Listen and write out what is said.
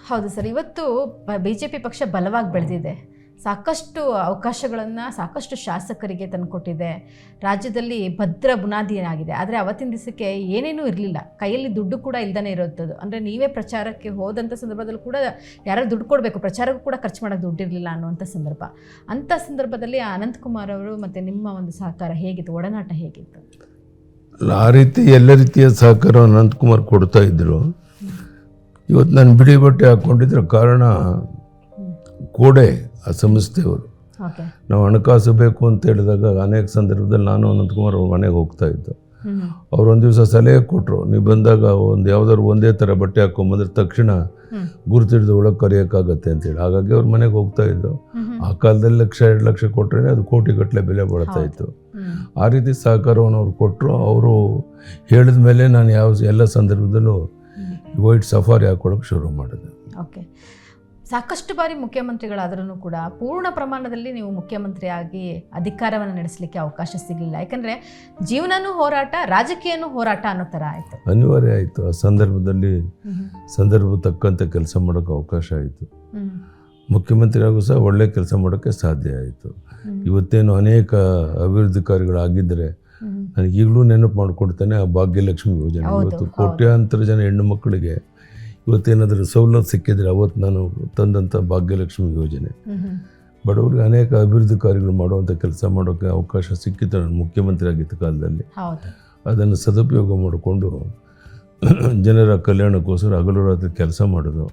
ಹೌದು ಸರ್, ಇವತ್ತು BJP ಪಕ್ಷ ಬಲವಾಗಿ ಬೆಳೆದಿದೆ. ಸಾಕಷ್ಟು ಅವಕಾಶಗಳನ್ನು ಸಾಕಷ್ಟು ಶಾಸಕರಿಗೆ ತಂದುಕೊಟ್ಟಿದೆ. ರಾಜ್ಯದಲ್ಲಿ ಭದ್ರ ಬುನಾದಿ ಏನಾಗಿದೆ. ಆದರೆ ಅವತ್ತಿನ ದಿವಸಕ್ಕೆ ಏನೇನೂ ಇರಲಿಲ್ಲ, ಕೈಯಲ್ಲಿ ದುಡ್ಡು ಕೂಡ ಇಲ್ದೇ ಇರೋಂಥದ್ದು. ಅಂದರೆ ನೀವೇ ಪ್ರಚಾರಕ್ಕೆ ಹೋದಂಥ ಸಂದರ್ಭದಲ್ಲಿ ಕೂಡ ಯಾರು ದುಡ್ಡು ಕೊಡಬೇಕು, ಪ್ರಚಾರಕ್ಕೂ ಕೂಡ ಖರ್ಚು ಮಾಡೋಕ್ಕೆ ದುಡ್ಡಿರಲಿಲ್ಲ ಅನ್ನುವಂಥ ಸಂದರ್ಭ. ಅಂಥ ಸಂದರ್ಭದಲ್ಲಿ ಅನಂತಕುಮಾರ್ ಅವರು ಮತ್ತು ನಿಮ್ಮ ಒಂದು ಸಹಕಾರ ಹೇಗಿತ್ತು, ಒಡನಾಟ ಹೇಗಿತ್ತು? ಆ ರೀತಿ ಎಲ್ಲ ರೀತಿಯ ಸಹಕಾರ ಅನಂತಕುಮಾರ್ ಕೊಡ್ತಾ ಇದ್ದರು. ಇವತ್ತು ನಾನು ಬಿಳಿ ಬಟ್ಟೆ ಹಾಕ್ಕೊಂಡಿದ್ರೆ ಕಾರಣ ಕೋಡೆ ಆ ಸಂಸ್ಥೆಯವರು. ನಾವು ಹಣಕಾಸು ಬೇಕು ಅಂತ ಹೇಳಿದಾಗ ಅನೇಕ ಸಂದರ್ಭದಲ್ಲಿ ನಾನು ಅನಂತಕುಮಾರ್ ಅವ್ರ ಮನೆಗೆ ಹೋಗ್ತಾ ಇದ್ದು. ಅವ್ರು ಒಂದು ದಿವಸ ಸಲಹೆ ಕೊಟ್ಟರು, ನೀವು ಬಂದಾಗ ಒಂದು ಯಾವುದಾದ್ರು ಒಂದೇ ಥರ ಬಟ್ಟೆ ಹಾಕೊಂಬಂದ್ರೆ ತಕ್ಷಣ ಗುರುತಿಡ್ದು ಒಳಗೆ ಕರೆಯೋಕ್ಕಾಗತ್ತೆ ಅಂತೇಳಿ. ಹಾಗಾಗಿ ಅವ್ರ ಮನೆಗೆ ಹೋಗ್ತಾ ಇದ್ದು. ಆ ಕಾಲದಲ್ಲಿ 1-2 ಲಕ್ಷ ಕೊಟ್ಟರೆ ಅದು ಕೋಟಿಗಟ್ಟಲೆ ಬೆಲೆ ಬಾಳ್ತಾ ಇತ್ತು. ಆ ರೀತಿ ಸಹಕಾರವನ್ನು ಅವ್ರು ಕೊಟ್ಟರು. ಅವರು ಹೇಳಿದ ಮೇಲೆ ನಾನು ಎಲ್ಲ ಸಂದರ್ಭದಲ್ಲೂ ವೈಟ್ ಸಫಾರಿ ಹಾಕೊಳ್ಳೋಕೆ ಶುರು ಮಾಡಿದೆ. ಓಕೆ, ಸಾಕಷ್ಟು ಬಾರಿ ಮುಖ್ಯಮಂತ್ರಿಗಳಾದ್ರೂ ಕೂಡ ಪೂರ್ಣ ಪ್ರಮಾಣದಲ್ಲಿ ನೀವು ಮುಖ್ಯಮಂತ್ರಿಯಾಗಿ ಅಧಿಕಾರವನ್ನು ನಡೆಸಲಿಕ್ಕೆ ಅವಕಾಶ ಸಿಗಲಿಲ್ಲ. ಯಾಕಂದರೆ ಜೀವನನೂ ಹೋರಾಟ, ರಾಜಕೀಯನೂ ಹೋರಾಟ ಅನ್ನೋ ಥರ ಆಯಿತು, ಅನಿವಾರ್ಯ ಆಯಿತು. ಆ ಸಂದರ್ಭದಲ್ಲಿ ಸಂದರ್ಭ ತಕ್ಕಂತೆ ಕೆಲಸ ಮಾಡೋಕ್ಕೆ ಅವಕಾಶ ಆಯಿತು. ಮುಖ್ಯಮಂತ್ರಿಯಾಗೂ ಸಹ ಒಳ್ಳೆ ಕೆಲಸ ಮಾಡೋಕ್ಕೆ ಸಾಧ್ಯ ಆಯಿತು. ಇವತ್ತೇನು ಅನೇಕ ಅಭಿವೃದ್ಧಿ ಕಾರ್ಯಗಳಾಗಿದ್ದರೆ ನನಗೆ ಈಗಲೂ ನೆನಪು ಮಾಡಿಕೊಡ್ತೇನೆ ಆ ಭಾಗ್ಯಲಕ್ಷ್ಮಿ ಯೋಜನೆ. ಇವತ್ತು ಕೋಟ್ಯಾಂತರ ಜನ ಹೆಣ್ಣು ಮಕ್ಕಳಿಗೆ ಇವತ್ತೇನಾದರೂ ಸವಲತ್ತು ಸಿಕ್ಕಿದ್ರೆ ಅವತ್ತು ನಾನು ತಂದಂಥ ಭಾಗ್ಯಲಕ್ಷ್ಮಿ ಯೋಜನೆ ಬಡವರಿಗೆ ಅನೇಕ ಅಭಿವೃದ್ಧಿ ಕಾರ್ಯಗಳು ಮಾಡುವಂಥ ಕೆಲಸ ಮಾಡೋಕ್ಕೆ ಅವಕಾಶ ಸಿಕ್ಕಿತ್ತು ನಾನು ಮುಖ್ಯಮಂತ್ರಿ ಆಗಿದ್ದ ಕಾಲದಲ್ಲಿ. ಅದನ್ನು ಸದುಪಯೋಗ ಮಾಡಿಕೊಂಡು ಜನರ ಕಲ್ಯಾಣಕ್ಕೋಸ್ಕರ ಹಗಲು ರಾತ್ರಿ ಕೆಲಸ ಮಾಡೋದು.